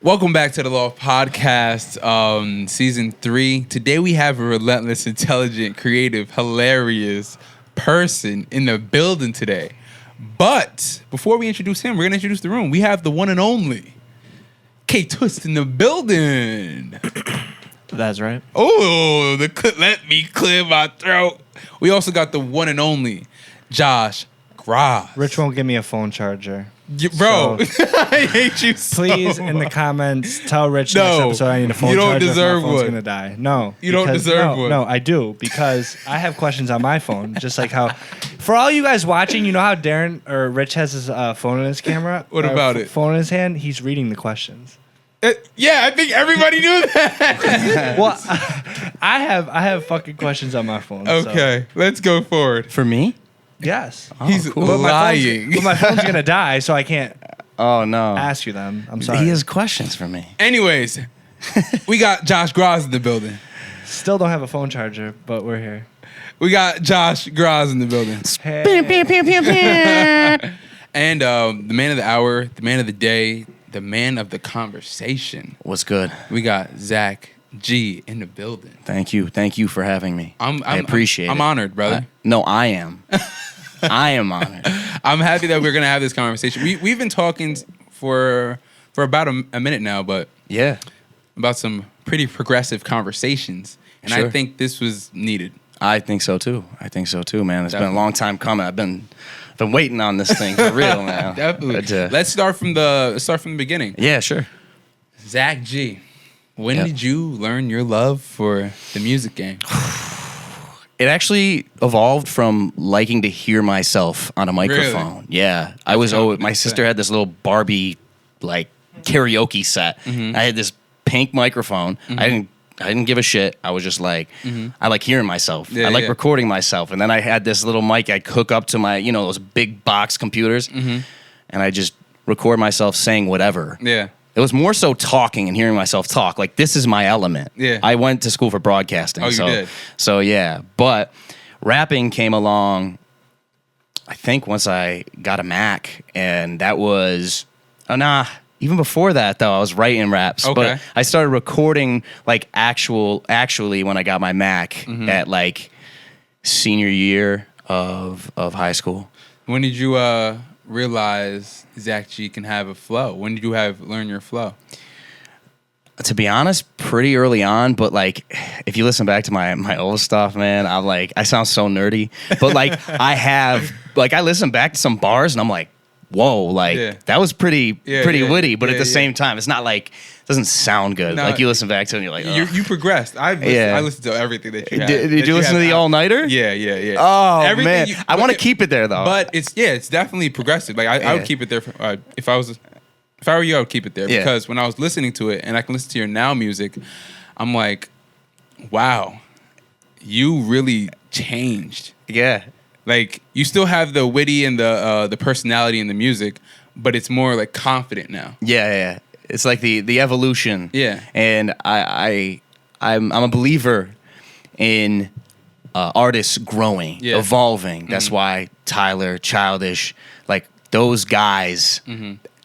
Welcome back to the Loft Podcast, Season 3. Today we have a relentless, intelligent, creative, hilarious person in the building today. But before we introduce him, we're going to introduce the room. We have the one and only K-Twist in the building. That's right. Oh, let me clear my throat. We also got the one and only Josh Graz. Rich won't give me a phone charger. Bro, I hate you so Please, in the comments, tell Rich next episode I need a phone charger. You don't deserve my phone's one. Gonna die. No. You don't deserve one. No, I do, because I have questions on my phone. Just like how, for all you guys watching, you know how Darren or Rich has his phone in his camera? What about it? Phone in his hand, he's reading the questions. Yeah, I think everybody knew that. Well, I have fucking questions on my phone. Okay, let's go forward. For me? Yes. He's But lying. my phone's going to die, so I can't Oh, no. ask you them. I'm sorry. He has questions for me. Anyways, we got Josh Graz in the building. Still don't have a phone charger, but we're here. We got Josh Graz in the building. Hey. And the man of the hour, the man of the day, the man of the conversation. What's good? We got Zak G in the building. Thank you. Thank you for having me. I appreciate it. I'm honored, brother. I am. I am honored. I'm happy that we're going to have this conversation. We've been talking for about a minute now, but Yeah. about some pretty progressive conversations. And Sure. I think this was needed. I think so too, man. It's been a long time coming. I've been waiting on this thing for real, man. Definitely. But, Let's start from the beginning. yeah, sure. Zak G, when Yep. did you learn your love for the music game? It actually evolved from liking to hear myself on a microphone. Really? Yeah. My sister had this little Barbie like karaoke set. Mm-hmm. I had this pink microphone. I didn't give a shit. I was just like, I like hearing myself. Yeah, I like yeah. recording myself. And then I had this little mic I'd hook up to my, those big box computers. And I just record myself saying whatever. Yeah. It was more so talking and hearing myself talk. Like, this is my element. Yeah. I went to school for broadcasting. Oh, you did? So, yeah. But rapping came along, I think, once I got a Mac. And that was, even before that, though, I was writing raps. Okay. But I started recording, like, actually when I got my Mac at, like, senior year of high school. When did you realize Zak G can have a flow? When did you learn your flow? To be honest, pretty early on, but like, if you listen back to my old stuff, man, I sound so nerdy, but like, I listen back to some bars and I'm like, whoa, like that was pretty witty, but at the same time, it's not like, it doesn't sound good. No, like you listen back to it and you're like, you progressed. I listened to everything that you had. Did you listen to the all-nighter? Yeah. Oh, Everything man. I want to keep it there, though. But it's definitely progressive. Like I would keep it there. If I were you, I would keep it there because when I was listening to it, and I can listen to your now music, I'm like, wow, you really changed. Yeah. Like you still have the witty and the personality in the music, but it's more like confident now. Yeah. It's like the evolution. Yeah. And I'm a believer in artists growing, evolving. That's why Tyler, Childish, like those guys,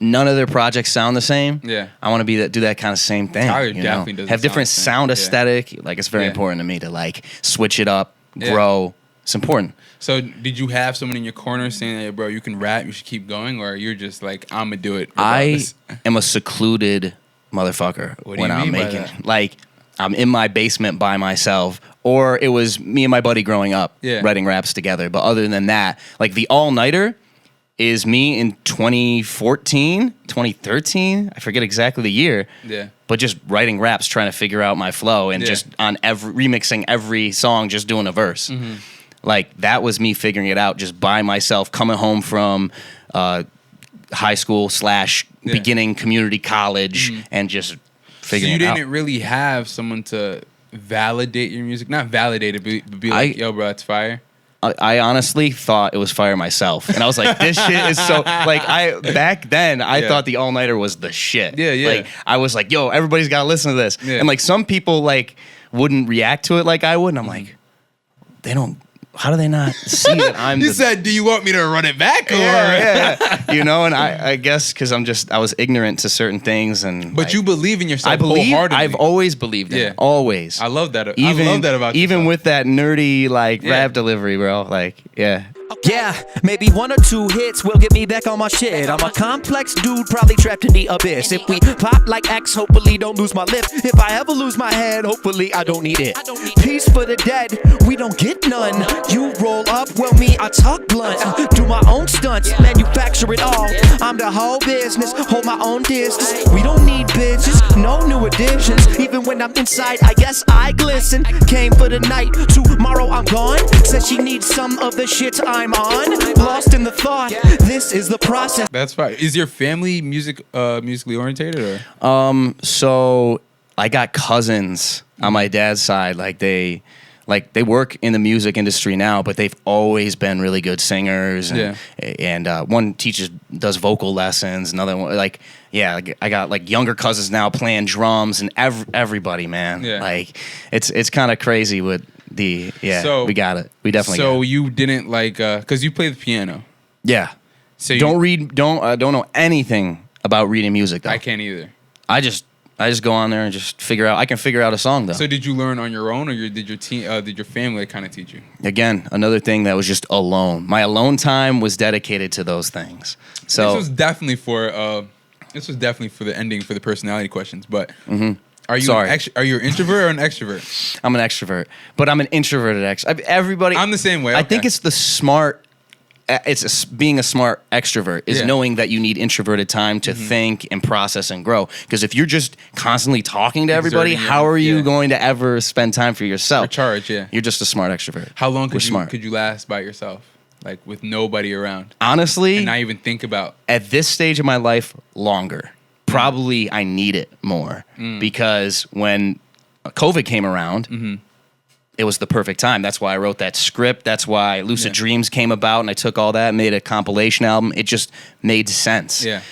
none of their projects sound the same. Yeah. I want to do that kind of same thing. Tyler definitely doesn't have different sound the same. sound aesthetic. Like it's very important to me to like switch it up, grow. It's important. So did you have someone in your corner saying, hey, bro, you can rap, you should keep going? Or you're just like, I'm going to do it regardless? I am a secluded motherfucker What do you mean by making that? like I'm in my basement by myself, or it was me and my buddy growing up writing raps together. But other than that, like the all-nighter is me in 2014, 2013. I forget exactly the year. Yeah. But just writing raps, trying to figure out my flow and just on remixing every song, just doing a verse. Like that was me figuring it out just by myself, coming home from high school / beginning community college and just figuring it out. So you didn't really have someone to validate your music? Not validate it, but be like, yo, bro, that's fire? I honestly thought it was fire myself. And I was like, this shit is so... Like, back then, I thought the all-nighter was the shit. Yeah. Like, I was like, yo, everybody's got to listen to this. Yeah. And, like, some people, like, wouldn't react to it like I would. And I'm like, they don't... how do they not see that I'm You said, do you want me to run it back? Or? Yeah. You know, and I guess because I was ignorant to certain things. But you believe in yourself wholeheartedly. I've always believed in it. Always. I love that. I love that about you. Even with that nerdy, rap delivery, bro. Yeah, maybe 1 or 2 hits will get me back on my shit. I'm a complex dude, probably trapped in the abyss. If we pop like X, hopefully don't lose my lip. If I ever lose my head, hopefully I don't need it. Peace for the dead, we don't get none. You roll up, well me, I talk blunt. Do my own stunts, manufacture it all. I'm the whole business, hold my own distance. We don't need bitches, no new additions. Even when I'm inside, I guess I glisten. Came for the night, tomorrow I'm gone. Said she needs some of the shit I'm on. Lost in the thought, this is the process. That's fine. Is your family musically orientated or? So I got cousins on my dad's side. They work in the music industry now, but they've always been really good singers. And one does vocal lessons. Another one, I got younger cousins now playing drums, and everybody, man. Yeah. It's kind of crazy with so, we got it. We definitely got it. So you didn't because you play the piano. Yeah. So don't know anything about reading music though. I can't either. I just go on there and just figure out. I can figure out a song though. So did you learn on your own, or did your family kind of teach you? Again, another thing that was just alone. My alone time was dedicated to those things. So this was definitely for the ending for the personality questions. But are you are you an introvert or an extrovert? I'm an extrovert, but I'm an introverted extrovert. I'm the same way. I think it's the smart. Being a smart extrovert is knowing that you need introverted time to think and process and grow. Because if you're just constantly talking to everybody, how are you going to ever spend time for yourself? Recharge, You're just a smart extrovert. How long could you last by yourself? With nobody around? Honestly, and not even think about. At this stage of my life, longer. Probably I need it more. Because when COVID came around, it was the perfect time. That's why I wrote that script. That's why Lucid Dreams came about, and I took all that and made a compilation album. It just made sense. Yeah.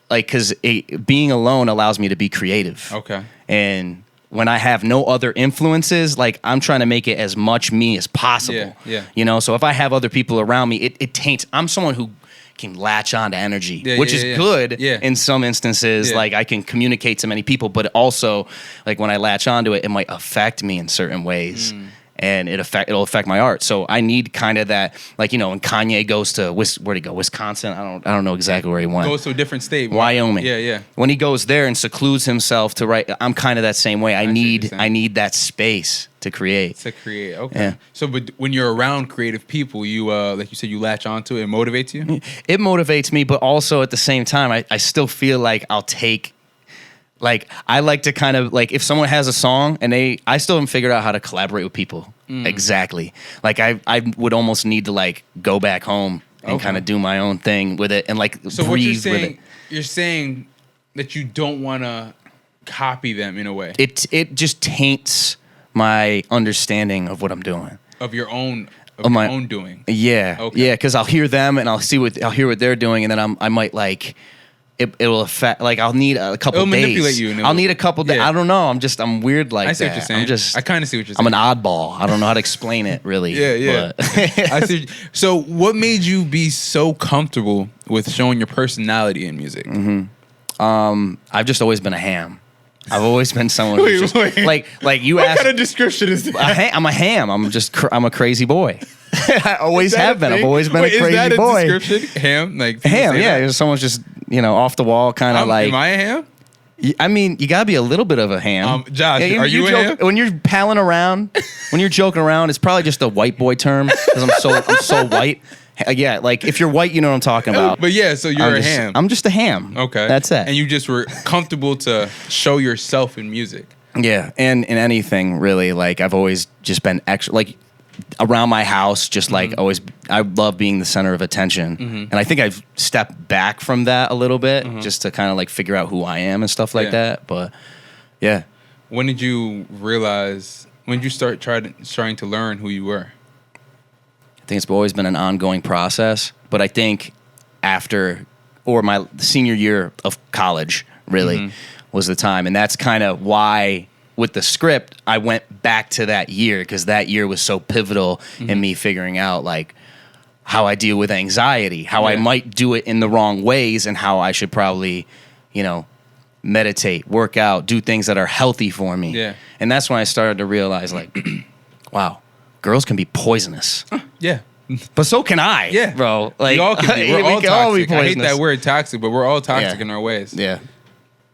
Because being alone allows me to be creative. Okay. And when I have no other influences, I'm trying to make it as much me as possible. Yeah. So if I have other people around me, it taints. I'm someone who can latch on to energy, which is good in some instances. I can communicate to many people, but also when I latch onto it, it might affect me in certain ways. And it'll affect my art. So I need kind of that, when Kanye goes to where'd he go? Wisconsin? I don't know exactly where he went. Goes to a different state. Wyoming. Yeah. When he goes there and secludes himself to write, I'm kind of that same way. I need that space to create. Okay. Yeah. So, but when you're around creative people, you like you said, you latch onto it. It motivates you. It motivates me, but also at the same time, I still feel like I'll take. I like to kind of if someone has a song and I still haven't figured out how to collaborate with people exactly. I would almost need to go back home and kind of do my own thing with it and so breathe what you're saying, with it. You're saying that you don't want to copy them in a way. It just taints my understanding of what I'm doing. Of your own own doing. Yeah. Okay. Yeah, because I'll hear them and I'll hear what they're doing, and then I might It will affect. I'll need a couple days. It'll manipulate you. I'll need a couple days. I don't know. I'm weird like that. I see what you're saying. I kind of see what you're saying. I'm an oddball. I don't know how to explain it really. Yeah. I see. So, what made you be so comfortable with showing your personality in music? I've just always been a ham. I've always been someone who's just, like you asked. What kind of description is that? I'm a ham. I'm a crazy boy. I always have been. I've always been a crazy boy. Is that a description? Ham? Ham, yeah. Someone's just, off the wall kind of Am I a ham? I mean, you gotta be a little bit of a ham. Josh, are you a ham? When you're palling around, when you're joking around, it's probably just a white boy term because I'm so white. Yeah, if you're white, you know what I'm talking about. But yeah, so you're a ham. I'm just a ham. Okay. That's it. And you just were comfortable to show yourself in music. Yeah, and in anything really, I've always just been extra, around my house, just always, I love being the center of attention. And I think I've stepped back from that a little bit just to kind of figure out who I am and stuff like that. But yeah. When did you start trying to learn who you were? I think it's always been an ongoing process, but I think my senior year of college really was the time. And that's kind of why with the script, I went back to that year because that year was so pivotal in me figuring out like how I deal with anxiety, how I might do it in the wrong ways, and how I should probably, meditate, work out, do things that are healthy for me. Yeah. And that's when I started to realize like, wow, girls can be poisonous. Yeah. But so can I, Yeah. bro. Like, We all can be. We're we all can all be toxic. I hate poisonous. that word toxic, but we're all toxic in our ways. Yeah.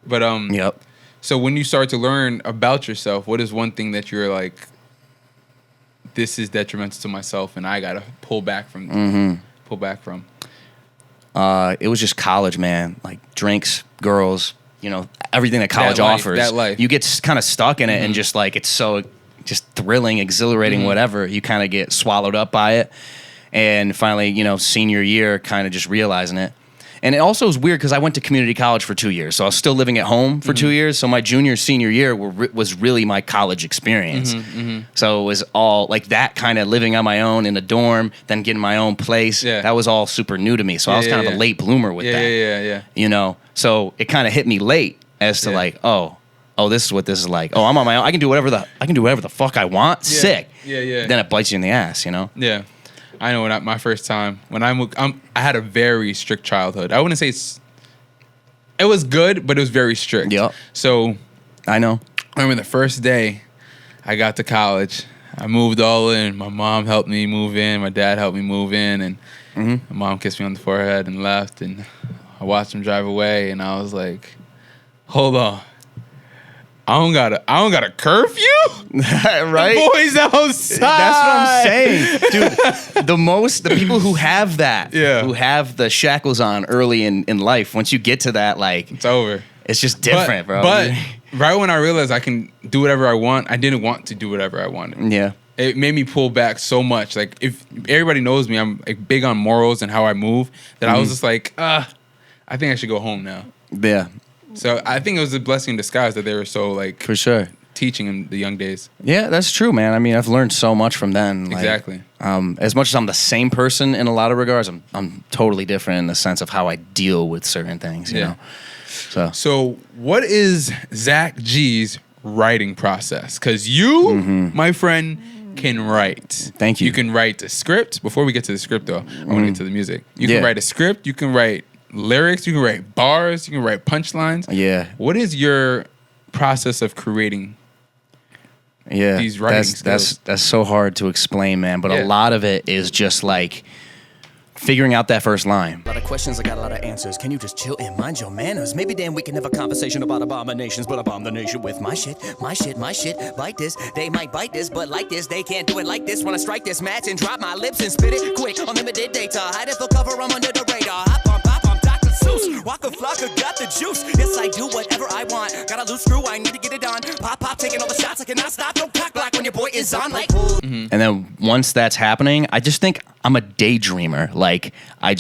But Yep. so when you start to learn about yourself, what is one thing that you're like, this is detrimental to myself, and I gotta pull back from? It was just college, man. Like drinks, girls, everything that college offers. That life. You get kind of stuck in it, and just like it's so just thrilling, exhilarating, whatever. You kind of get swallowed up by it, and finally, senior year, kind of just realizing it. And it also was weird because I went to community college for 2 years, so I was still living at home for 2 years. So my senior year was really my college experience. So it was all like that kind of living on my own in a dorm, then getting my own place. Yeah. That was all super new to me. So I was kind of a late bloomer with that. Yeah. So it kind of hit me late as to like, oh, this is what this is like. Oh, I'm on my own. I can do whatever the fuck I want. Sick. Yeah. Then it bites you in the ass. Yeah. I know my first time when I had a very strict childhood. I wouldn't say it was good, but it was very strict. Yep. So I know. I remember the first day I got to college. I moved all in. My mom helped me move in. My dad helped me move in, and my mom kissed me on the forehead and left. And I watched him drive away, and I was like, "Hold on, I don't got a curfew, Right? The boys outside." That's what I'm saying, dude. The people who have that, Yeah. who have the shackles on early in life, once you get to that, like, It's over. it's just different, bro. But right when I realized I can do whatever I want, I didn't want to do whatever I wanted. yeah, It made me pull back so much. Like if everybody knows me, I'm like big on morals and how I move. That I was just like, I think I should go home now. yeah, So I think it was a blessing in disguise that they were so like for sure. teaching in the young days. Yeah, that's true, man. I mean, I've learned so much from then. Like, Exactly. As much as I'm the same person in a lot of regards, I'm totally different in the sense of how I deal with certain things. You know. So what is Zak G's writing process? Because you, my friend, can write. Thank you. You can write a script. Before we get to the script, though, I want to get to the music. You can write a script. You can write lyrics. You can write bars. You can write punchlines. Yeah. What is your process of creating? Yeah, These writing skills. that's so hard to explain, man. But a lot of it is just like figuring out that first line. A lot of questions, I got a lot of answers. Can you just chill and mind your manners? Maybe then we can have a conversation about abominations, but I bomb the nation with my shit. Bite this, they might bite this, but like this, they can't do it like this. When I strike this match and drop my lips and spit it quick, unlimited data. Hide it for cover, I'm under the radar. Hop on, Dr. Seuss. Waka Flocka got the juice. Yes, I do whatever I want. Got a loose screw, I need to get it on. Pop, taking all the shots, I cannot stop. Don't cock black when your boy is on like. And then once that's happening, I just think I'm a daydreamer. Like I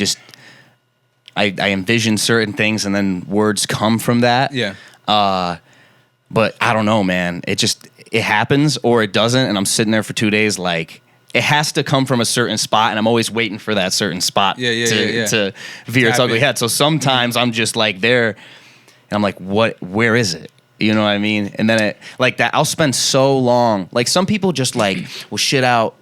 envision certain things and then words come from that. Yeah. But I don't know, man. It happens or it doesn't. And I'm sitting there for 2 days like, it has to come from a certain spot, and I'm always waiting for that certain spot to veer its ugly head. So sometimes I'm just like there, and I'm like, where is it? You know what I mean? And then I'll spend so long. Like some people just like will shit out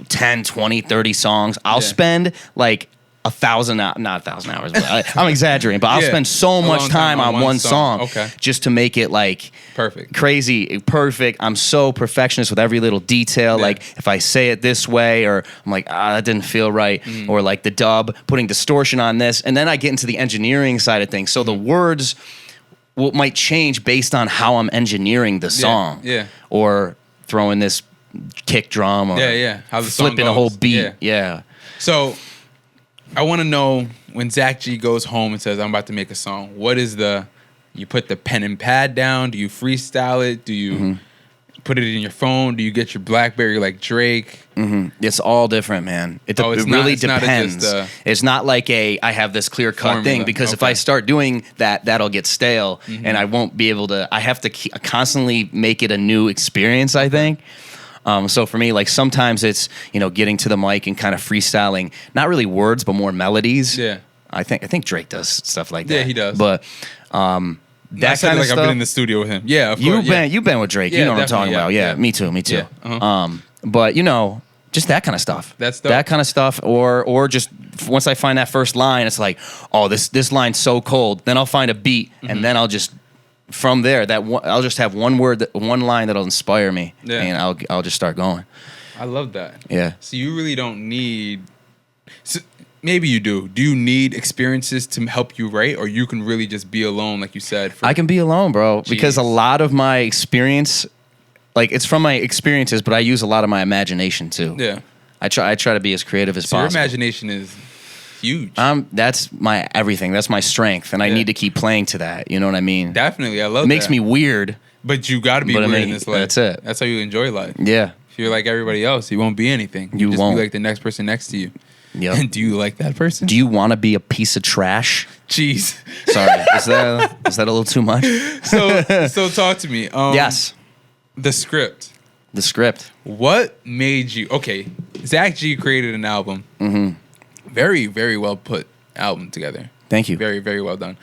10, 20, 30 songs. I'll spend like 1,000, not 1,000 hours, but I'm exexaggerating, but I'll spend so much time on one song just to make it like perfect, crazy, perfect. I'm so perfectionist with every little detail. Like if I say it this way, or I'm like, that didn't feel right, or like the dub, putting distortion on this, and then I get into the engineering side of things. So the words might change based on how I'm engineering the song, or throwing this kick drum, or how the song flipping goes. a whole beat, So I want to know when Zak G goes home and says, I'm about to make a song, you put the pen and pad down? Do you freestyle it? Do you put it in your phone? Do you get your BlackBerry like Drake? It's all different, man. It really depends. It's not like I have this clear cut thing, because if I start doing that, that'll get stale, and I won't be able to. I have to constantly make it a new experience, I think. So for me, like sometimes it's getting to the mic and kind of freestyling, not really words but more melodies. Yeah, I think Drake does stuff like that. Yeah, he does. But That kind of stuff. I've been in the studio with him. Yeah, of course. You've been with Drake. Yeah, you know what I'm talking about. Yeah, me too. Yeah. Uh-huh. But just that kind of stuff. That's dope. That kind of stuff, or just once I find that first line, it's like, oh, this line's so cold. Then I'll find a beat, and then I'll just from there I'll just have one line that'll inspire me, and I'll just start going. I love that. Yeah. So you really don't need. So maybe you do. Do you need experiences to help you write, or you can really just be alone, like you said? I can be alone, bro, because a lot of my experience, like it's from my experiences, but I use a lot of my imagination too. Yeah. I try to be as creative as possible. Your imagination is huge. That's my everything. That's my strength, and I need to keep playing to that. You know what I mean? Definitely, I love. It makes me weird, but you got to be weird in this life. That's it. That's how you enjoy life. Yeah. If you're like everybody else, you won't be anything. You just won't be like the next person next to you. Yep. And do you like that person? Do you want to be a piece of trash? Jeez. Sorry, is that a little too much? So talk to me. Yes. The script. The script. What made you? Okay, Zak G created an album. Mm-hmm. Very, very well put album together. Thank you. Very, very well done.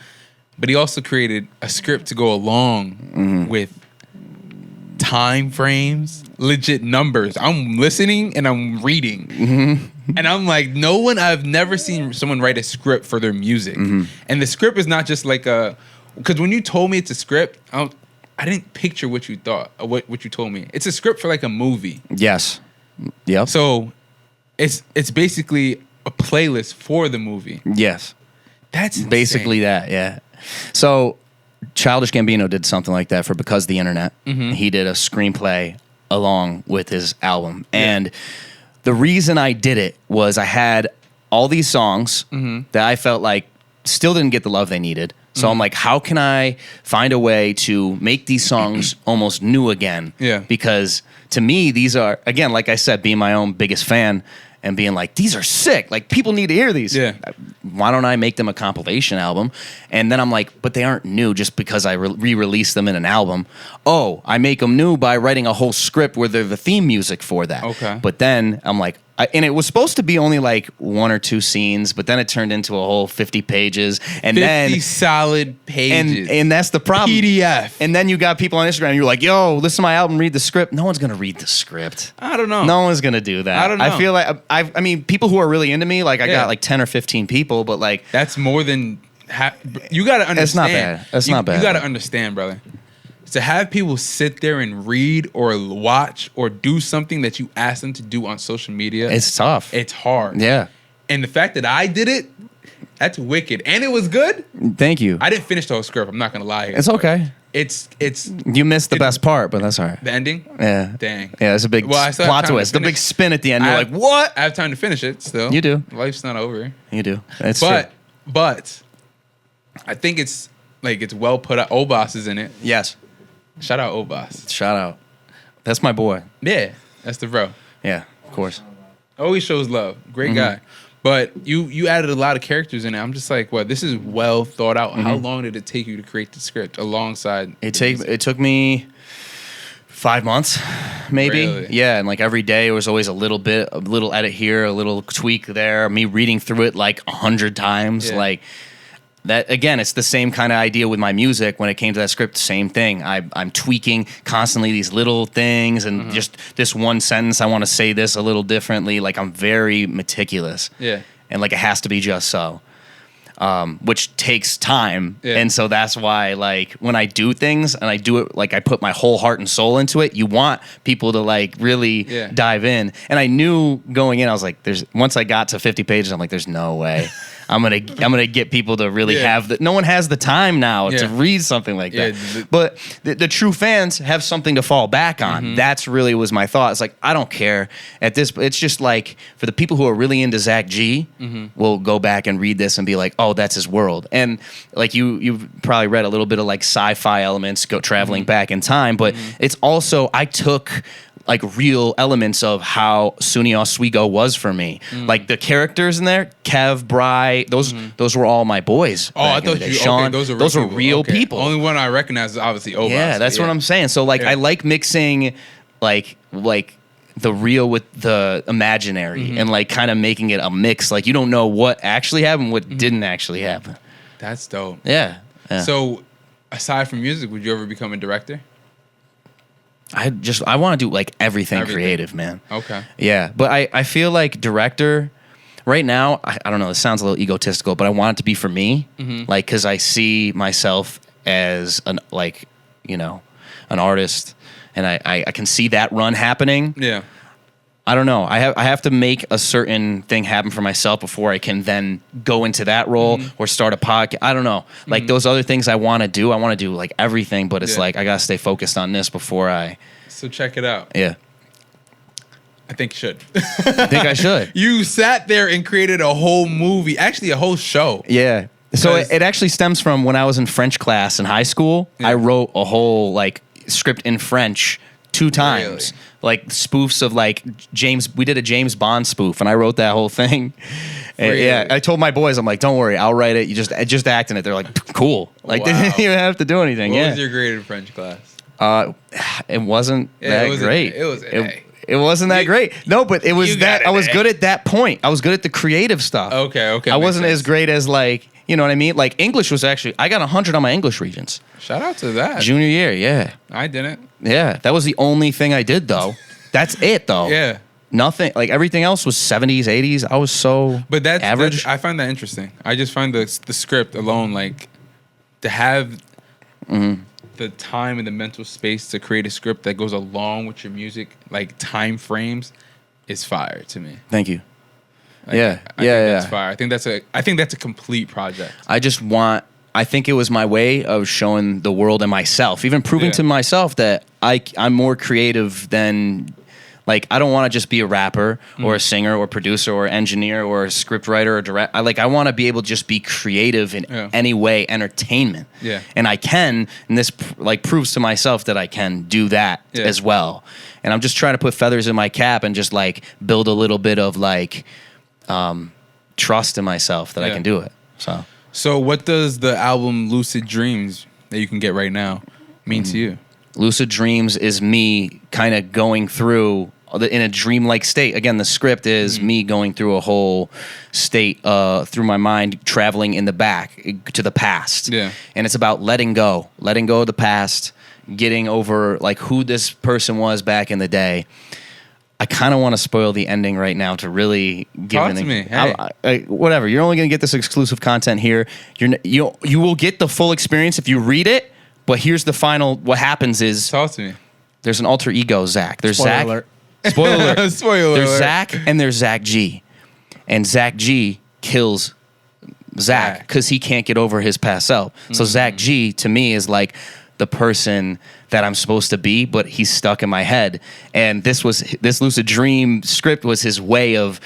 But he also created a script to go along with time frames, legit numbers. I'm listening and I'm reading. And I'm like, I've never seen someone write a script for their music. And the script is not just like because when you told me it's a script, I didn't picture what you thought, what you told me. It's a script for like a movie. Yes. Yep. So it's basically a playlist for the movie. Yes. That's insane. Basically that, yeah. So Childish Gambino did something like that for Because the Internet. He did a screenplay along with his album. And the reason I did it was I had all these songs that I felt like still didn't get the love they needed. So I'm like, how can I find a way to make these songs almost new again? Yeah. Because to me, these are, again, like I said, being my own biggest fan and being like, these are sick. Like, people need to hear these. Yeah. Why don't I make them a compilation album? And then I'm like, but they aren't new just because I re-release them in an album. Oh, I make them new by writing a whole script where they're the theme music for that. Okay. But then I'm like, and it was supposed to be only like 1 or 2 scenes, but then it turned into a whole 50 pages. And 50 solid pages. And that's the problem. PDF. And then you got people on Instagram, you're like, yo, listen to my album, read the script. No one's going to read the script. I don't know. No one's going to do that. I don't know. I feel like, I mean, people who are really into me, like I got like 10 or 15 people, but like. That's more than, you got to understand. It's not bad. It's not bad. You got to understand, brother. To have people sit there and read or watch or do something that you ask them to do on social media. It's tough. It's hard. Yeah. And the fact that I did it, that's wicked. And it was good. Thank you. I didn't finish the whole script. I'm not going to lie here. It's okay. It's. You missed the best part, but that's all right. The ending? Yeah. Dang. Yeah, it's a big plot twist. The big spin at the end. You're like, what? I have time to finish it still. You do. Life's not over. You do. It's true. But I think it's well put out. Obas is in it. Yes. Shout out Obas. Shout out. That's my boy. Yeah, that's the bro. Yeah, of course. Always shows love. Great guy. But you added a lot of characters in it. I'm just like, well, this is well thought out. How long did it take you to create the script alongside? It took me 5 months, maybe. Really? Yeah, and like every day it was always a little edit here, a little tweak there. Me reading through it like 100 times, like. That again, it's the same kind of idea with my music. When it came to that script, same thing. I'm tweaking constantly these little things, and just this one sentence, I want to say this a little differently. Like I'm very meticulous. Yeah. And like it has to be just so, which takes time. Yeah. And so that's why, like when I do things and I do it, like I put my whole heart and soul into it. You want people to like really dive in. And I knew going in, I was like, once I got to 50 pages, I'm like, there's no way. I'm gonna get people to really have no one has the time now to read something like that. But the true fans have something to fall back on. That's really was my thought. It's like I don't care at this. It's just like for the people who are really into Zak G, will go back and read this and be like, oh, that's his world. And like you've probably read a little bit of like sci-fi elements, traveling back in time. But it's also I took like real elements of how Sunny Oswego was for me. Like the characters in there, Kev, Bry, those were all my boys. Oh, I thought Sean, those are real people. Only one I recognize is obviously Obas. Yeah, that's what I'm saying. So like I like mixing like the real with the imaginary and like kind of making it a mix. Like you don't know what actually happened, what didn't actually happen. That's dope. Yeah. So aside from music, would you ever become a director? I want to do like everything creative, man. Okay. Yeah, but I feel like director right now, I don't know, this sounds a little egotistical, but I want it to be for me. Like, because I see myself as an artist, and I can see that run happening. Yeah. I don't know. I have to make a certain thing happen for myself before I can then go into that role or start a podcast. I don't know. Like those other things I want to do like everything, but it's like I gotta stay focused on this before I. So check it out. Yeah. I think you should. I think I should. You sat there and created a whole movie, actually a whole show. Yeah. So it actually stems from when I was in French class in high school. Yeah. I wrote a whole like script in French 2 times. Really? Like spoofs of like we did a James Bond spoof, and I wrote that whole thing. And, really? yeah, I told my boys, I'm like, don't worry, I'll write it. You just act in it. They're like, cool. Like they didn't even have to do anything. What was your grade in French class? It wasn't that great. It was an A. It wasn't that great. No, but it was that I was good at that point. I was good at the creative stuff. Okay. I wasn't as great as like, you know what I mean? Like English was actually, I got 100 on my English Regents. Shout out to that. Junior year, yeah. I didn't. Yeah, that was the only thing I did though. That's it though. Yeah. Nothing, like everything else was 70s, 80s. I was so average. I find that interesting. I just find the script alone, like to have the time and the mental space to create a script that goes along with your music, like time frames, is fire to me. Thank you. Like, I think that's fire. I think that's a complete project. I think it was my way of showing the world and myself, even proving to myself that I'm more creative than, like, I don't want to just be a rapper or a singer or producer or engineer or a scriptwriter or director. I want to be able to just be creative in any way, entertainment. Yeah. And I can, and this like proves to myself that I can do that as well. And I'm just trying to put feathers in my cap and just like build a little bit of like trust in myself that I can do it. So what does the album Lucid Dreams that you can get right now mean to you? Lucid Dreams is me kind of going through in a dreamlike state. Again, the script is me going through a whole state through my mind, traveling in the back to the past. Yeah. And it's about letting go of the past, getting over like who this person was back in the day. I kind of want to spoil the ending right now to really give Talk to me. Hey. Whatever. You're only going to get this exclusive content here. You will get the full experience if you read it. But here's the final. What happens is talk to me. There's an alter ego, Zach. There's Spoiler Zach. Alert. Spoiler alert. Spoiler There's alert. Zach and there's Zak G, and Zak G kills Zach because he can't get over his past self. So Zak G to me is like the person that I'm supposed to be, but he's stuck in my head. And this Lucid Dream script was his way of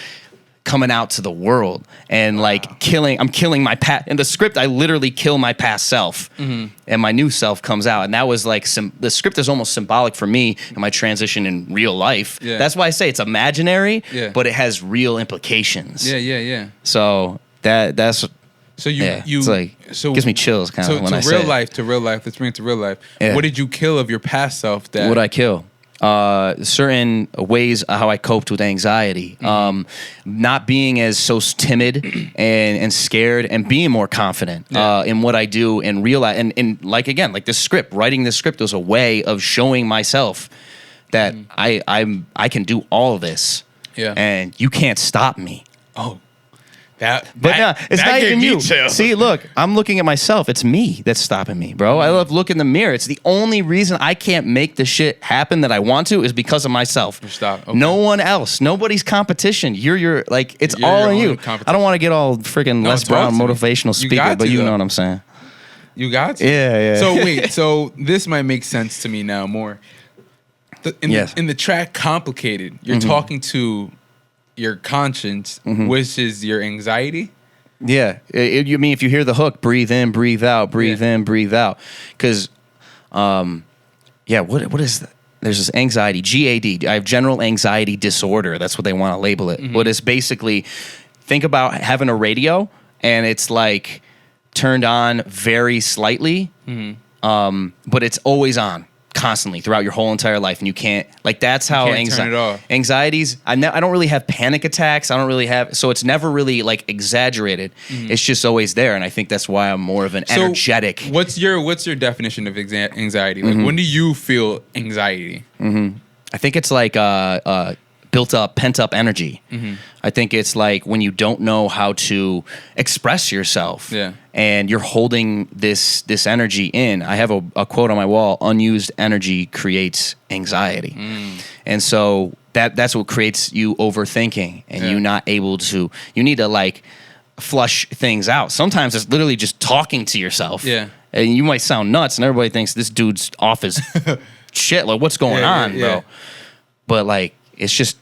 coming out to the world and like I'm killing my past. In the script, I literally kill my past self, and my new self comes out. And that was like the script is almost symbolic for me and my transition in real life. Yeah. That's why I say it's imaginary, but it has real implications. Yeah. So that's. So it's like gives me chills kind of when I say it. To real life. Let's bring it to real life. Yeah. What did you kill of your past self? What I kill? Certain ways how I coped with anxiety, not being as so timid and scared, and being more confident in what I do and realize and like again like this script. Writing this script was a way of showing myself that I can do all of this, and you can't stop me. Oh. It's not even you. See, look, I'm looking at myself. It's me that's stopping me, bro. I love looking in the mirror. It's the only reason I can't make the shit happen that I want to is because of myself. Stop. Okay. No one else. Nobody's competition. You're like, it's all in you. I don't want to get all freaking Les Brown motivational speaker, but you know what I'm saying. You got to. Yeah. So wait, so this might make sense to me now more. In the track Complicated, you're talking to your conscience, which is your anxiety. Yeah, you mean if you hear the hook, breathe in, breathe out, breathe in, breathe out, because, what is that? There's this anxiety, GAD. I have general anxiety disorder. That's what they want to label it. But it's basically, think about having a radio and it's like turned on very slightly, but it's always on. constantly throughout your whole entire life, and you can't, like, that's how turn it off. anxieties. I don't really have panic attacks. I don't really have, so it's never really like exaggerated. It's just always there, and I think that's why I'm more of an energetic. What's your definition of anxiety? Like, when do you feel anxiety? I think it's like built up, pent up energy. I think it's like when you don't know how to express yourself, and you're holding this energy in. I have a quote on my wall: "Unused energy creates anxiety," and so that's what creates you overthinking, and you not able to. You need to like flush things out. Sometimes it's literally just talking to yourself. Yeah, and you might sound nuts, and everybody thinks this dude's off his shit. Like, what's going on, bro? But like, it's just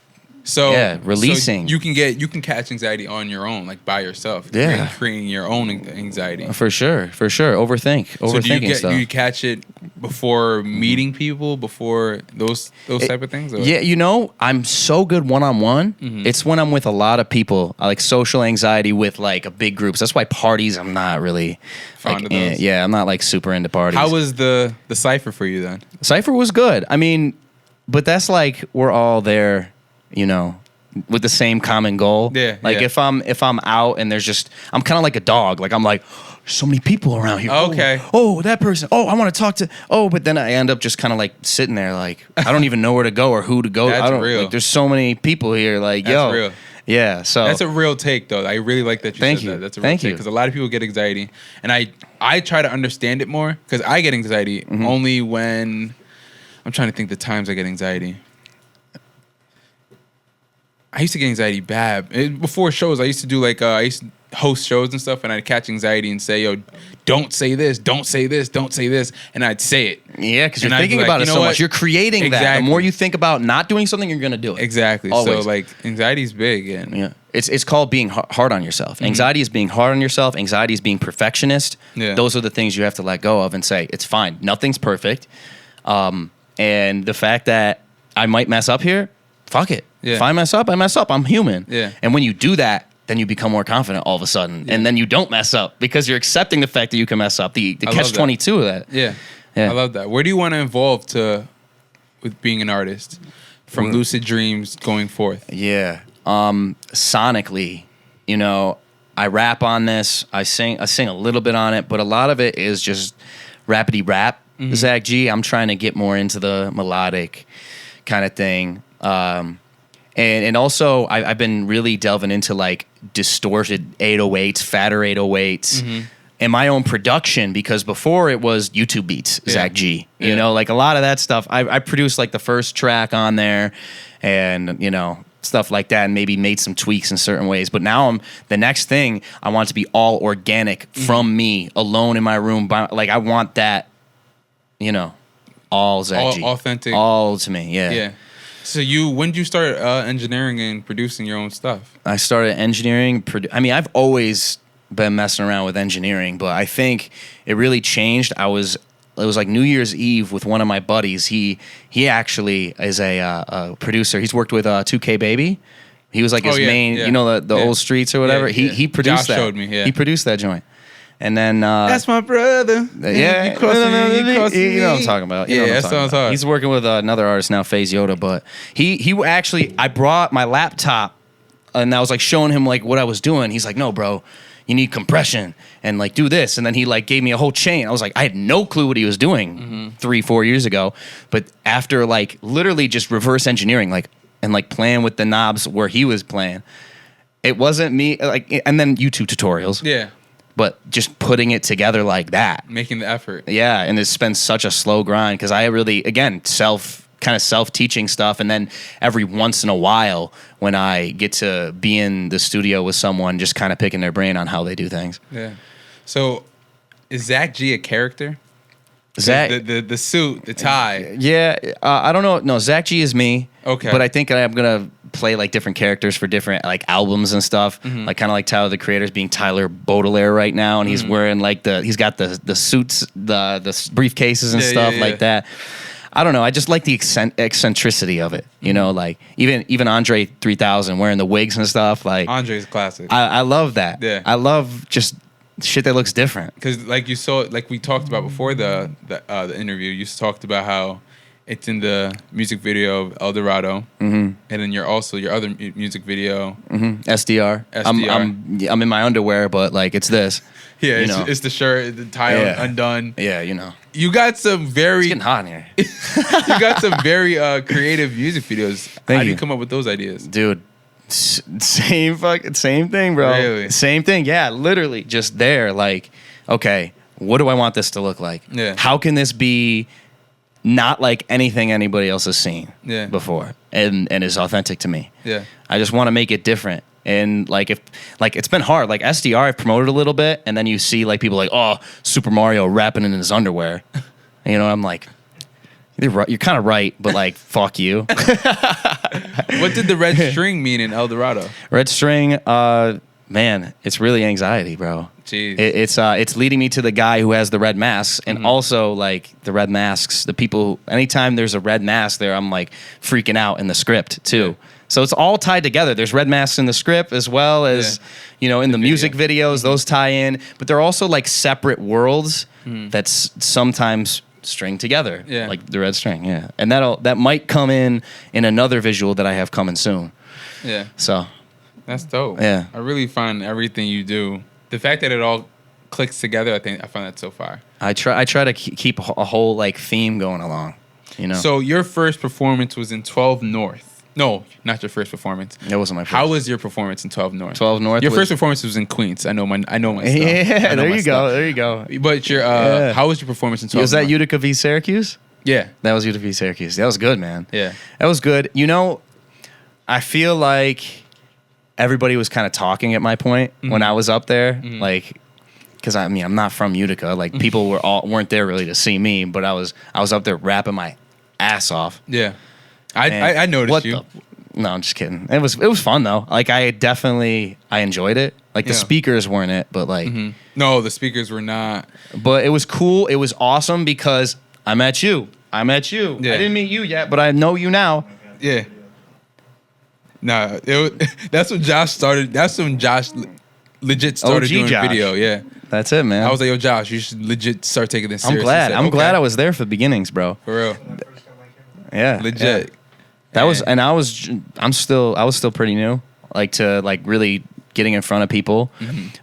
releasing. So you can catch anxiety on your own, like by yourself. Creating your own anxiety. For sure. Overthinking stuff. Do you catch it before meeting people, before those type of things? Or? Yeah, you know, I'm so good one-on-one. It's when I'm with a lot of people. I like social anxiety with like a big groups. That's why parties, I'm not really fond of those. I'm not like super into parties. How was the Cypher for you then? Cypher was good. I mean, but that's like we're all there, you know, with the same common goal. Yeah. Like if I'm out and there's just, I'm kind of like a dog. Like I'm like, so many people around here. Okay. Oh, that person. Oh, I want to talk to. Oh, but then I end up just kind of like sitting there, like I don't even know where to go or who to go. That's real. Like, there's so many people here. Like, that's real. Yeah. So that's a real take, though. I really like that you said that. That's a real take because a lot of people get anxiety, and I try to understand it more because I get anxiety only when I'm trying to think the times I get anxiety. I used to get anxiety bad. Before shows, I used to do like, I used to host shows and stuff, and I'd catch anxiety and say, yo, don't say this, don't say this, don't say this, and I'd say it. Yeah, because you're thinking about it so much. You're creating that. The more you think about not doing something, you're going to do it. Exactly. Always. So like, anxiety's big. And It's called being hard on yourself. Anxiety is being hard on yourself. Anxiety is being perfectionist. Yeah. Those are the things you have to let go of and say, it's fine. Nothing's perfect. And the fact that I might mess up here, fuck it. Yeah. If I mess up, I mess up. I'm human. Yeah. And when you do that, then you become more confident all of a sudden. Yeah. And then you don't mess up because you're accepting the fact that you can mess up. The catch-22 of that. Yeah. I love that. Where do you want to evolve to with being an artist from Lucid Dreams going forth? Yeah. Sonically, you know, I rap on this. I sing a little bit on it, but a lot of it is just rapidy rap. Zak G, I'm trying to get more into the melodic kind of thing. And also I've been really delving into like distorted 808s, fatter 808s, and my own production, because before it was YouTube beats, Zak G. You know, like a lot of that stuff. I produced like the first track on there, and you know, stuff like that, and maybe made some tweaks in certain ways. But now the next thing I want to be all organic from me, alone in my room. Like I want that, you know, all Zak G, authentic, all to me. Yeah. So when did you start engineering and producing your own stuff? I started engineering. I mean, I've always been messing around with engineering, but I think it really changed. It was like New Year's Eve with one of my buddies. He actually is a producer. He's worked with 2K Baby. He was like his main, you know, the old streets or whatever. He produced Josh that. Showed me. Yeah. He produced that joint. And then that's my brother. Yeah, you know what I'm talking about. That's what I'm talking about. He's working with another artist now, FaZe Yoda. But he actually, I brought my laptop, and I was like showing him like what I was doing. He's like, "No, bro, you need compression and like do this." And then he like gave me a whole chain. I was like, I had no clue what he was doing 3-4 years ago. But after like literally just reverse engineering, like and like playing with the knobs where he was playing, it wasn't me. Like, and then YouTube tutorials. Yeah. But just putting it together like that. Making the effort. Yeah, and it's been such a slow grind because I really, again, self-teaching stuff. And then every once in a while when I get to be in the studio with someone, just kind of picking their brain on how they do things. Yeah. So is Zak G a character? Zak, the suit, the tie. Yeah, I don't know. No, Zak G is me. Okay. But I think I'm going to play like different characters for different like albums and stuff. Like kind of like Tyler the Creator's being Tyler Baudelaire right now, and he's wearing like he's got the suits, the briefcases and stuff like that. I don't know. I just like the eccentricity of it. You know, like even Andre 3000 wearing the wigs and stuff. Like Andre's classic. I love that. Yeah. I love just shit that looks different. Because like you saw, like we talked about before the interview, you talked about how it's in the music video of El Dorado, and then your other music video, SDR. I'm in my underwear, but like it's this. Yeah, it's the shirt, the tie undone. Yeah, you know. You got some very It's getting hot in here. you got some very creative music videos. How do you come up with those ideas, dude? Same thing, bro. Really? Same thing. Yeah, literally just there. Like, okay, what do I want this to look like? Yeah. How can this be not like anything anybody else has seen before and is authentic to me? Yeah. I just want to make it different. And like it's been hard. Like SDR, I've promoted a little bit, and then you see like people like, oh, Super Mario rapping in his underwear. You know, I'm like, you're kind of right, but like, fuck you. What did the red string mean in El Dorado? Red string, man, it's really anxiety, bro. Jeez. It's leading me to the guy who has the red masks, and also like the red masks. The people, anytime there's a red mask there, I'm like freaking out in the script too. Yeah. So it's all tied together. There's red masks in the script as well as in the music videos. Those tie in, but they're also like separate worlds that's sometimes string together, like the red string, and that might come in another visual that I have coming soon. Yeah. So that's dope. Yeah. I really find everything you do, the fact that it all clicks together, I find that so fire. I try to keep a whole like theme going along, you know. So your first performance was in 12 North. No, not your first performance. That wasn't my first. How was your performance in 12 North? 12 North. Your first performance was in Queens. I know my stuff. Yeah, there you go. But your how was your performance in 12 North? Was that Utica v. Syracuse? Yeah. That was Utica v. Syracuse. That was good, man. Yeah. That was good. You know, I feel like everybody was kind of talking at my point when I was up there. Like, because I mean, I'm not from Utica. Like, people weren't there really to see me, but I was up there rapping my ass off. Yeah. I noticed you. No, I'm just kidding. It was fun though. Like I enjoyed it. Like the speakers weren't it, but like no, the speakers were not. But it was cool. It was awesome because I met you. Yeah. I didn't meet you yet, but I know you now. Yeah. Nah, that's when Josh started. That's when Josh legit started doing video. Yeah. That's it, man. I was like, yo, Josh, you should legit start taking this seriously. I'm glad I was there for the beginnings, bro. For real. Yeah. Legit. Yeah. That was, and I was still pretty new, like to like really getting in front of people.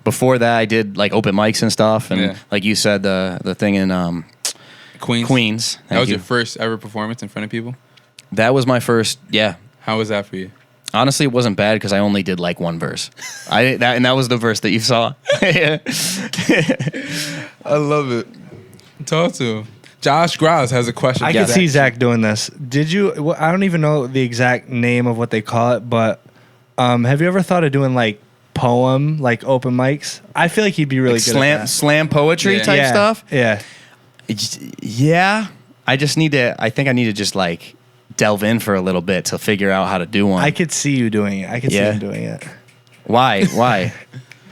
Before that, I did like open mics and stuff, and like you said, the thing in Queens. That was your first ever performance in front of people? That was my first. Yeah. How was that for you? Honestly, it wasn't bad because I only did like one verse. That was the verse that you saw. I love it. Talk to him. Josh Graz has a question. I can see Zach doing this. Did you? I don't even know the exact name of what they call it, but have you ever thought of doing like poem, like open mics? I feel like he'd be really good at that. Slam poetry type stuff. Yeah. Yeah. I think I need to just like delve in for a little bit to figure out how to do one. I could see you doing it. I could see him doing it. Why?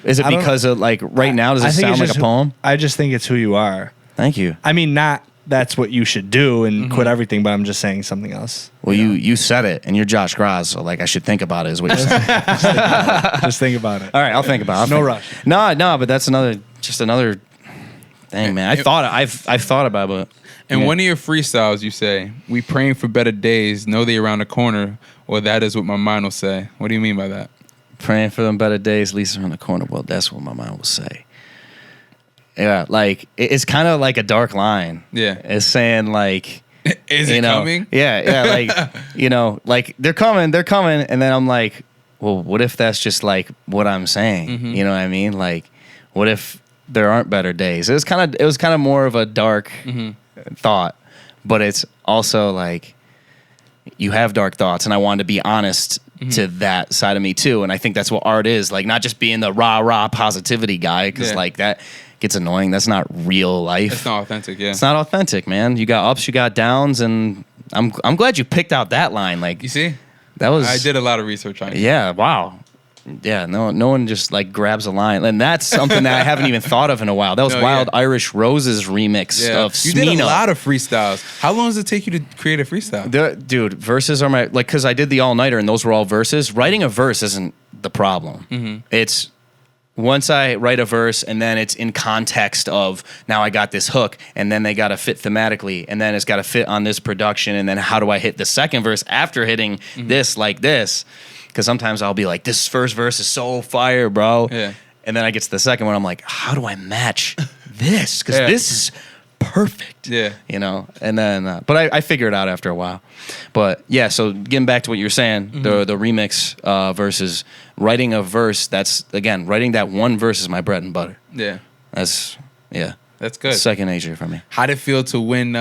Is it because of like right now? Does it sound like a poem? I just think it's who you are. Thank you. I mean, not that's what you should do and quit everything, but I'm just saying something else. Well, you said it, and you're Josh Graz, so like I should think about it. Is what you're saying? Just think about it. All right, I'll think about it. No rush. No, but that's another thing, man. I've thought about it. In one of your freestyles, you say, "We praying for better days, know they around the corner, or that is what my mind will say." What do you mean by that? Praying for them better days, least around the corner. Well, that's what my mind will say. Yeah, like it's kind of like a dark line. Yeah, it's saying like, is it coming? Yeah, like like they're coming, and then I'm like, well, what if that's just like what I'm saying? You know what I mean? Like, what if there aren't better days? It was kind of more of a dark thought, but it's also like you have dark thoughts, and I wanted to be honest to that side of me too, and I think that's what art is, like not just being the rah positivity guy, because like that gets annoying. That's not real life. It's not authentic. Yeah, it's not authentic, man. You got ups, you got downs, and I'm glad you picked out that line. Like you see, I did a lot of research on it. Yeah, wow. Yeah, no one just like grabs a line, and that's something that I haven't even thought of in a while. That was Wild Irish Roses remix of Smino. You did a lot of freestyles. How long does it take you to create a freestyle? Dude, verses are my because I did the all nighter, and those were all verses. Writing a verse isn't the problem. It's once I write a verse and then it's in context of now I got this hook and then they got to fit thematically and then it's got to fit on this production and then how do I hit the second verse after hitting this like this? Because sometimes I'll be like, this first verse is so fire, bro. Yeah. And then I get to the second one, I'm like, how do I match this? Because this is perfect. Yeah. You know? And then, but I figure it out after a while. But yeah, so getting back to what you were saying, the remix versus writing a verse, that's, again, writing that one verse is my bread and butter. Yeah. That's good. Second nature for me. How'd it feel to win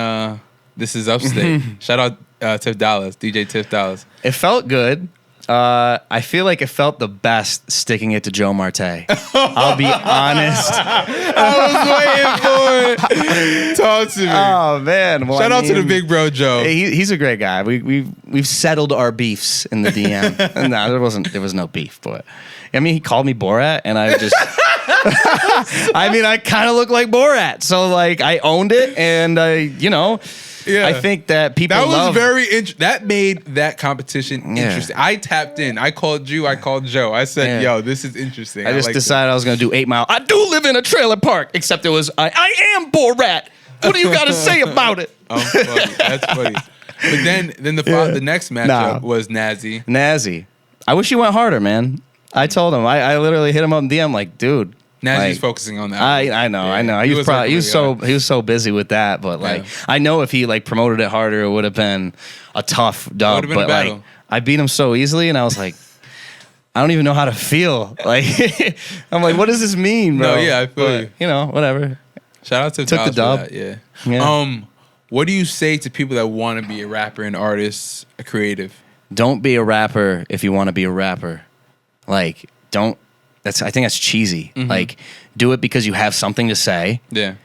This Is Upstate? Shout out Tiff Dollars, DJ Tiff Dollars. It felt good. I feel like it felt the best sticking it to Joe Marte. I'll be honest. I was waiting for it. Talk to me. Oh man! Well, Shout out to the big bro Joe. He's a great guy. We've settled our beefs in the DM. No, there was no beef, but I mean he called me Borat, and I just. I mean, I kind of look like Borat, so like I owned it, and I think that people that was very that made that competition interesting. I tapped in. I called you. I called Joe. I said, "Yo, this is interesting." I just decided I was going to do 8 Mile. I do live in a trailer park, except it was I am Borat. What do you got to say about it? Oh, funny. That's funny. But then the next matchup was Nazi. I wish he went harder, man. I told him. I literally hit him up in DM like, dude. Nazi's focusing on that. I know. He was so busy with that, but I know if he like promoted it harder, it would have been a tough dub. But like I beat him so easily, and I was like, I don't even know how to feel. Like I'm like, what does this mean, bro? No, yeah, I feel you. You know, whatever. Shout out to Took the dub. For that, yeah. What do you say to people that want to be a rapper, an artist, a creative? Don't be a rapper if you want to be a rapper. Like, don't. I think that's cheesy. Like, do it because you have something to say. Yeah.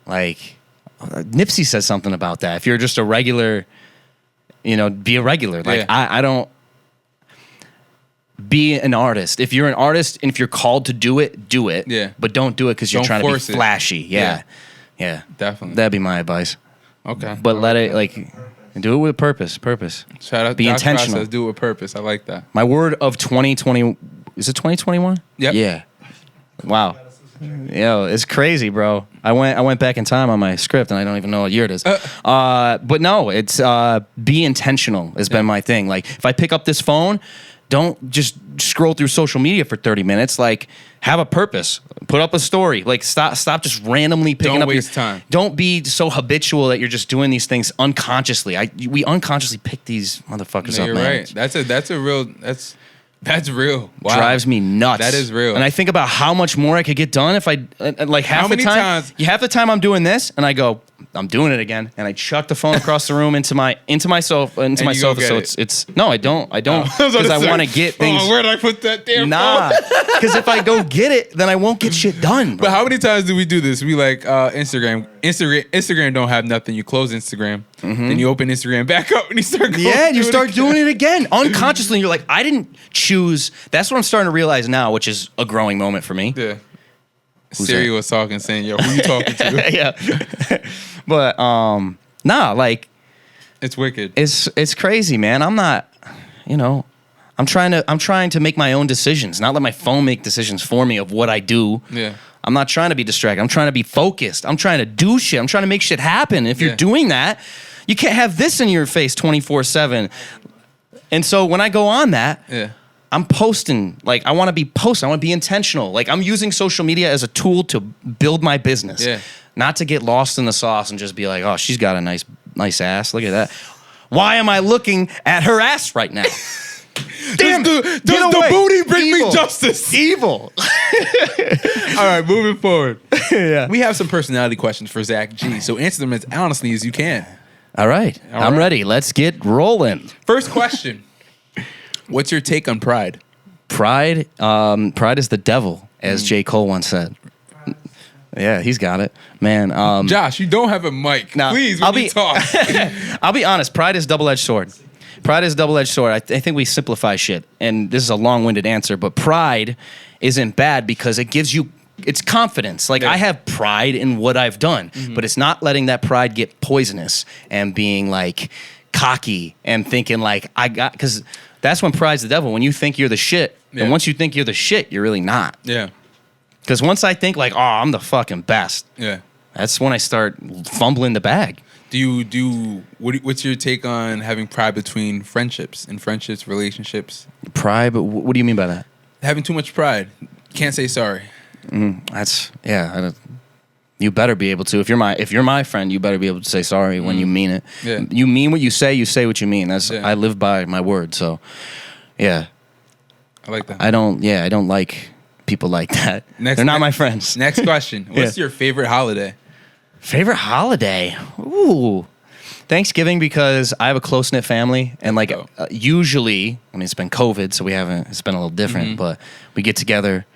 Like, Nipsey says something about that. If you're just a regular, be a regular. Like, I don't. Be an artist. If you're an artist and if you're called to do it, do it. Yeah. But don't do it because you're trying to be flashy. Yeah. Definitely. That'd be my advice. Okay. But let it, do it with purpose. Shout out. Be intentional. Says, do it with purpose. I like that. My word of 2020. Is it 2021? Yep. Yeah. Wow. Yo, it's crazy, bro. I went back in time on my script, and I don't even know what year it is. But no, it's be intentional has been my thing. Like, if I pick up this phone, don't just scroll through social media for 30 minutes. Like, have a purpose. Put up a story. Like, stop just randomly picking up. Don't waste time. Don't be so habitual that you're just doing these things unconsciously. We unconsciously pick these motherfuckers up, you're man. Right. That's real. Wow. Drives me nuts. That is real. And I think about how much more I could get done if I like half the time I'm doing this and I go, I'm doing it again, and I chuck the phone across the room into my sofa. So it's no, I don't because I want to get things. Oh, where did I put that damn phone? Because if I go get it, then I won't get shit done. Bro. But how many times do we do this? We like Instagram don't have nothing. You close Instagram, then you open Instagram back up, and you start going and you start doing it again unconsciously. And you're like, I didn't choose. That's what I'm starting to realize now, which is a growing moment for me. Yeah. Siri was talking, saying, "Yo, who you talking to?" Yeah. But like it's wicked. It's crazy, man. I'm not, I'm trying to make my own decisions, not let my phone make decisions for me of what I do. Yeah. I'm not trying to be distracted. I'm trying to be focused. I'm trying to do shit. I'm trying to make shit happen. If you're doing that, you can't have this in your face 24/7. And so when I go on that, I'm posting. Like, I want to be posting. I want to be intentional. Like, I'm using social media as a tool to build my business. Yeah. Not to get lost in the sauce and just be like, oh, she's got a nice ass. Look at that. Why am I looking at her ass right now? Damn, does the booty bring me justice? Evil. All right, moving forward. Yeah. We have some personality questions for Zak G, so answer them as honestly as you can. All right. I'm ready. Let's get rolling. First question. What's your take on pride? Pride is the devil, as J. Cole once said. Yeah, he's got it, man. Josh, you don't have a mic. Nah, Please, when we talk. I'll be honest. Pride is a double-edged sword. I think we simplify shit, and this is a long-winded answer, but pride isn't bad because it gives you, it's confidence. Like, I have pride in what I've done, but it's not letting that pride get poisonous and being like cocky and thinking like because that's when pride's the devil. When you think you're the shit, and once you think you're the shit, you're really not. Yeah. Because once I think like, oh, I'm the fucking best, Yeah. that's when I start fumbling the bag. What's your take on having pride between friendships, relationships? Pride, but what do you mean by that? Having too much pride. Can't say sorry. You better be able to. If you're my friend, you better be able to say sorry when you mean it. Yeah. You mean what you say what you mean. I live by my word. So, yeah. I like that. I don't like people like that. They're not my friends. Next question. What's your favorite holiday? Favorite holiday? Ooh. Thanksgiving, because I have a close-knit family, and like usually, I mean, it's been COVID, so it's been a little different, but we get together,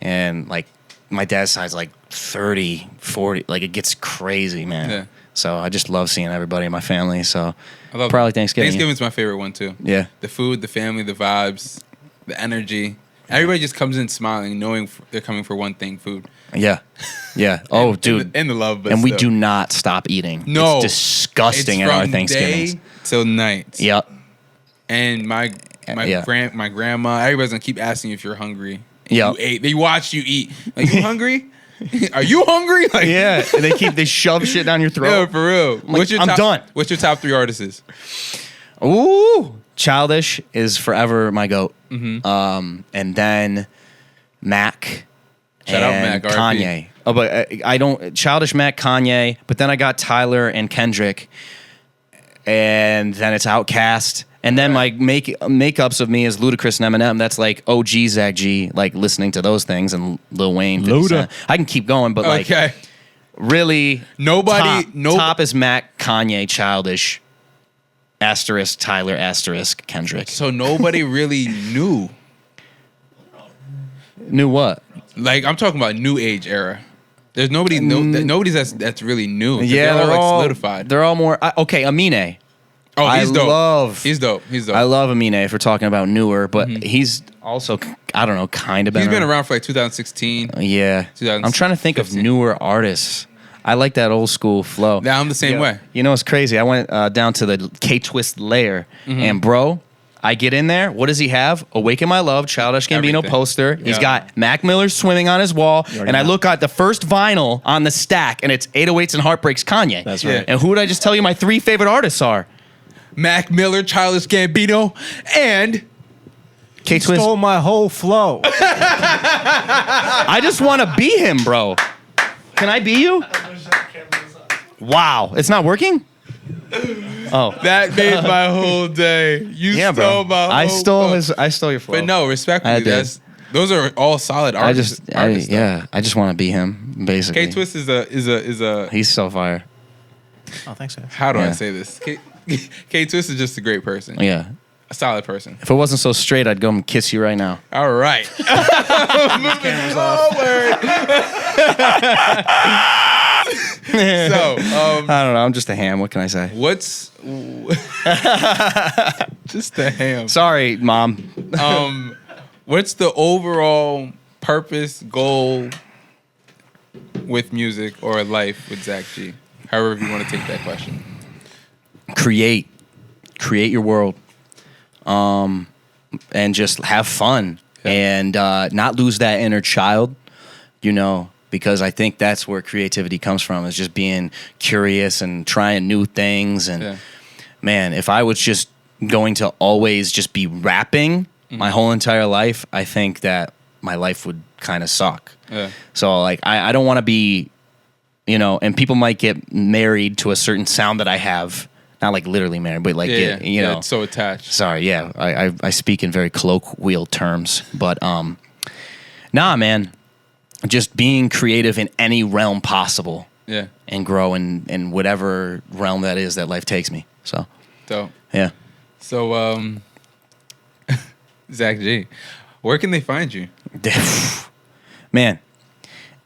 and like my dad's side's like 30, 40, like it gets crazy, man. Yeah. So I just love seeing everybody in my family, so I love probably Thanksgiving. Thanksgiving's my favorite one too. Yeah. The food, the family, the vibes, the energy. Everybody just comes in smiling, knowing they're coming for one thing, food. Yeah. Yeah. Oh, dude. And the love. But and still. we do not stop eating. No. It's disgusting at our Thanksgivings. Day till night. Yep. And my grandma, everybody's going to keep asking you if you're hungry. Yeah. They watch you eat. Like, you hungry? Are you hungry? Like, yeah. They shove shit down your throat. Yeah, for real. I'm done. What's your top 3 artists? Ooh. Childish is forever my goat. Mm-hmm. And then Mac. Shout out Mac, Kanye. Oh, but I don't. Childish, Mac, Kanye. But then I got Tyler and Kendrick. And then it's Outkast. And then my makeups of me is Ludacris and Eminem. That's like OG Zak G, like listening to those things, and Lil Wayne. Luda. I can keep going, but like really, top is Mac, Kanye, Childish, asterisk Tyler, asterisk Kendrick. So nobody really knew. Knew what? Like, I'm talking about new age era. There's nobody's that's really new. Yeah, they're all solidified. They're all more okay. Amine. Oh, he's dope. He's dope. I love Amine if we're talking about newer, but he's also, I don't know, kind of. He's been around for like 2016. Yeah. I'm trying to think of newer artists. I like that old school flow. Yeah, I'm the same way. You know, it's crazy. I went down to the K-Twist layer, and bro, I get in there. What does he have? Awaken My Love, Childish Gambino Everything. poster. He's got Mac Miller swimming on his wall. And I look at the first vinyl on the stack, and it's 808s and Heartbreaks Kanye. That's right. And who did I just tell you my 3 favorite artists are? Mac Miller, Childish Gambino, and K-Twist. Stole my whole flow. I just want to be him, bro. Can I be you? Wow. It's not working? Oh. that made my whole day. You stole my whole I stole your flow. But no, respectfully, those are all solid artists. I just want to be him, basically. K-Twist is a He's so fire. Oh, thanks, guys. how do I say this? K-Twist is just a great person. Yeah. A solid person. If it wasn't so straight, I'd go and kiss you right now. All right. Cameras off. So, I don't know. I'm just a ham. What can I say? what's just the ham? Sorry, Mom. What's the overall purpose, goal with music or life with Zak G? However you want to take that question. Create your world, and just have fun, and not lose that inner child, because I think that's where creativity comes from, is just being curious and trying new things. And man, if I was just going to always just be rapping my whole entire life, I think that my life would kind of suck. Yeah. So like, I don't want to be, and people might get married to a certain sound that I have. Not like literally married, but like, it's so attached. Sorry, I speak in very colloquial terms, but nah, man, just being creative in any realm possible, and grow in whatever realm that is that life takes me. So, yeah. So, Zak G, where can they find you? Man,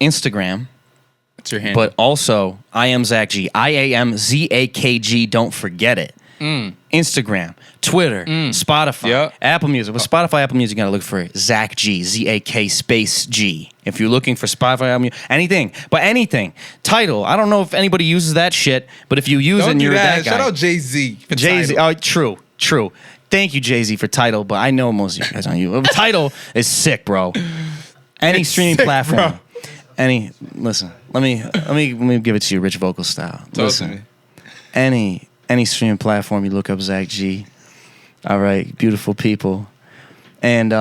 Instagram. Your handle. But also, I am Zak G. IAMZAKG. Don't forget it. Instagram, Twitter, Spotify, Apple Music. With Spotify, Apple Music, you gotta look for Zak G. ZAK space G. If you're looking for Spotify, Apple Music, anything. Title. I don't know if anybody uses that shit, but if you use it, you're that guy. Shout out Jay-Z. Jay-Z. Oh, true. Thank you, Jay-Z, for Title, but I know most of you guys don't use it. Title is sick, bro. Any streaming platform. Listen, let me give it to you, rich vocal style. Talk to me. Any streaming platform, you look up Zak G. All right, beautiful people. And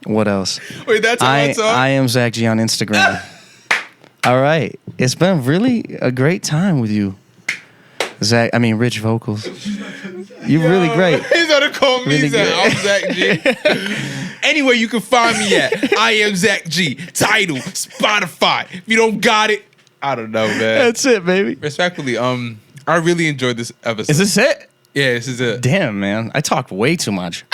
what else? Wait, that's how it's I am Zak G on Instagram. All right, it's been really a great time with you, Zach. I mean, Rich Vocals. You're really great. He's gonna call me Really Zach. good. I'm Zak G. Anywhere you can find me at, I am Zak G. Tidal, Spotify. If you don't got it, I don't know, man. That's it, baby. Respectfully, I really enjoyed this episode. Is this it? Yeah, this is it. Damn, man. I talk way too much.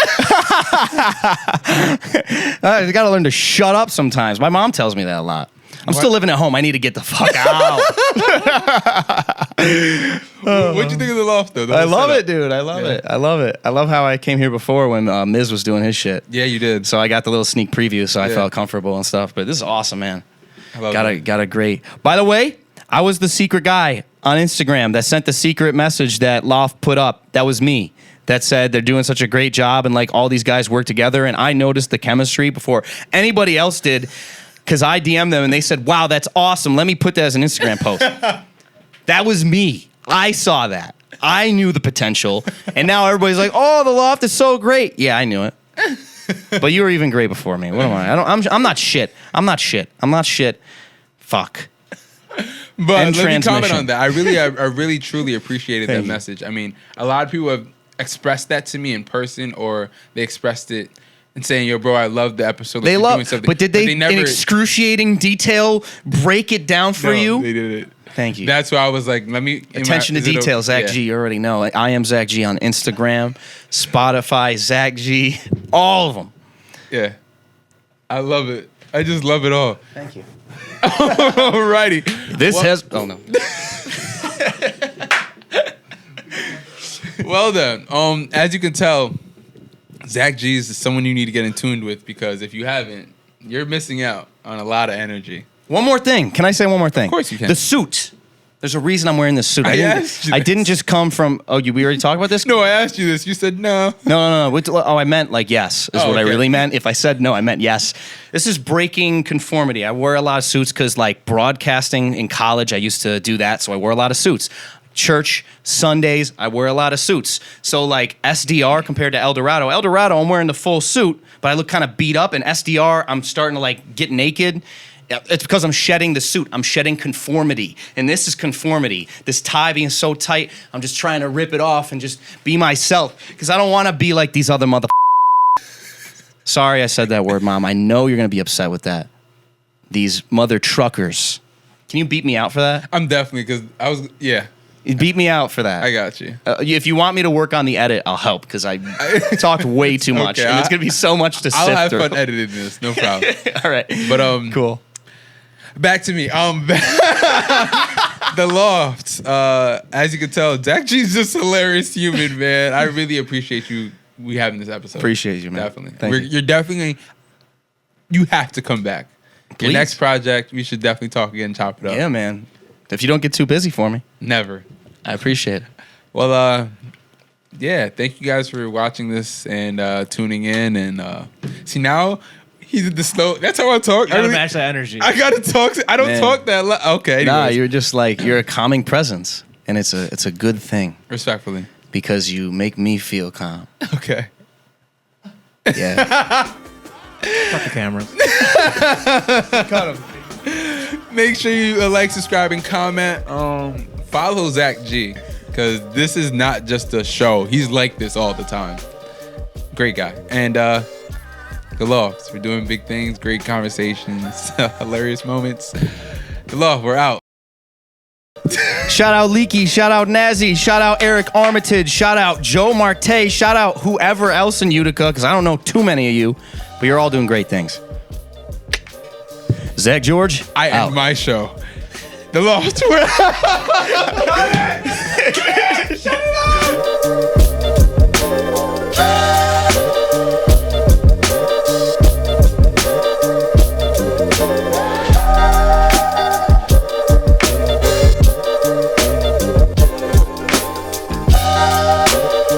I gotta learn to shut up sometimes. My mom tells me that a lot. I'm still living at home. I need to get the fuck out. What'd you think of the Loft, though? I love it, dude. I love it. I love it. I love how I came here before when Miz was doing his shit. Yeah, you did. So I got the little sneak preview, so I felt comfortable and stuff. But this is awesome, man. I love Got a great. By the way, I was the secret guy on Instagram that sent the secret message that Loft put up. That was me. That said they're doing such a great job and like all these guys work together. And I noticed the chemistry before anybody else did because I DM'd them and they said, wow, that's awesome. Let me put that as an Instagram post. That was me. I saw that. I knew the potential. And now everybody's like, oh, the Loft is so great. Yeah, I knew it. But you were even great before me. What am I? I'm not shit. I'm not shit. Fuck. But End let me comment transmission. on that. I really truly appreciated that message. I mean, a lot of people have expressed that to me in person, or they expressed it and saying, "Yo, bro, I love the episode." They you're love, doing something." but did they, never, in excruciating detail, break it down for No, you? They didn't. Thank you. That's why I was like, "Let me." Attention to detail, Zak G. You already know. Like, I am Zak G on Instagram, Spotify, Zak G, all of them. Yeah, I love it. I just love it all. Thank you. Alrighty. This has. Oh no. Well then, as you can tell, Zak G is someone you need to get in tune with, because if you haven't, you're missing out on a lot of energy. One more thing. Can I say one more thing? Of course you can. The suit. There's a reason I'm wearing this suit. I asked you I this. didn't just come from. Oh, we already talked about this? No, I asked you this. You said no. No. Oh, I meant like yes is Oh, what I okay. really meant. If I said no, I meant yes. This is breaking conformity. I wear a lot of suits because like broadcasting in college, I used to do that. So I wore a lot of suits. Church, Sundays, I wear a lot of suits. So like SDR compared to Eldorado. Eldorado, I'm wearing the full suit, but I look kind of beat up. And SDR, I'm starting to like get naked. It's because I'm shedding the suit. I'm shedding conformity. And this is conformity. This tie being so tight, I'm just trying to rip it off and just be myself. Because I don't want to be like these other Sorry I said that word, Mom. I know you're going to be upset with that. These mother truckers. Can you beat me out for that? I'm definitely, because I was, yeah, You beat me out for that. I got you. If you want me to work on the edit, I'll help because I talked way too much. Okay, and it's going to be so much to I'll sift have through. fun editing this, no problem. All right. But cool. back to me. The Loft. As you can tell, Zak G's just a hilarious human, man. I really appreciate we having this episode. Appreciate you, man. Definitely. Thank you. You're definitely. You have to come back. Please. Your next project, we should definitely talk again, chop it up. Yeah, man. If you don't get too busy for me, Never. I appreciate it. Well, yeah. Thank you guys for watching this and tuning in. And see, now he's the slow. That's how I talk. You gotta match that energy. I gotta talk. I don't Man. talk that loud. Okay. Nah, anyways. you're just like you're a calming presence, and it's a good thing Respectfully. because you make me feel calm. Okay. Yeah. Fuck the camera. Make sure you like, subscribe, and comment. Follow Zak G, because this is not just a show. He's like this all the time. Great guy. And the Loft. We're doing big things, great conversations, hilarious moments. The Loft, we're out. Shout out Leaky, shout out Nazi, shout out Eric Armitage, shout out Joe Marte, shout out whoever else in Utica, because I don't know too many of you, but you're all doing great things. Zach George, I out. end my show. The Loft, we're out. Shut it up.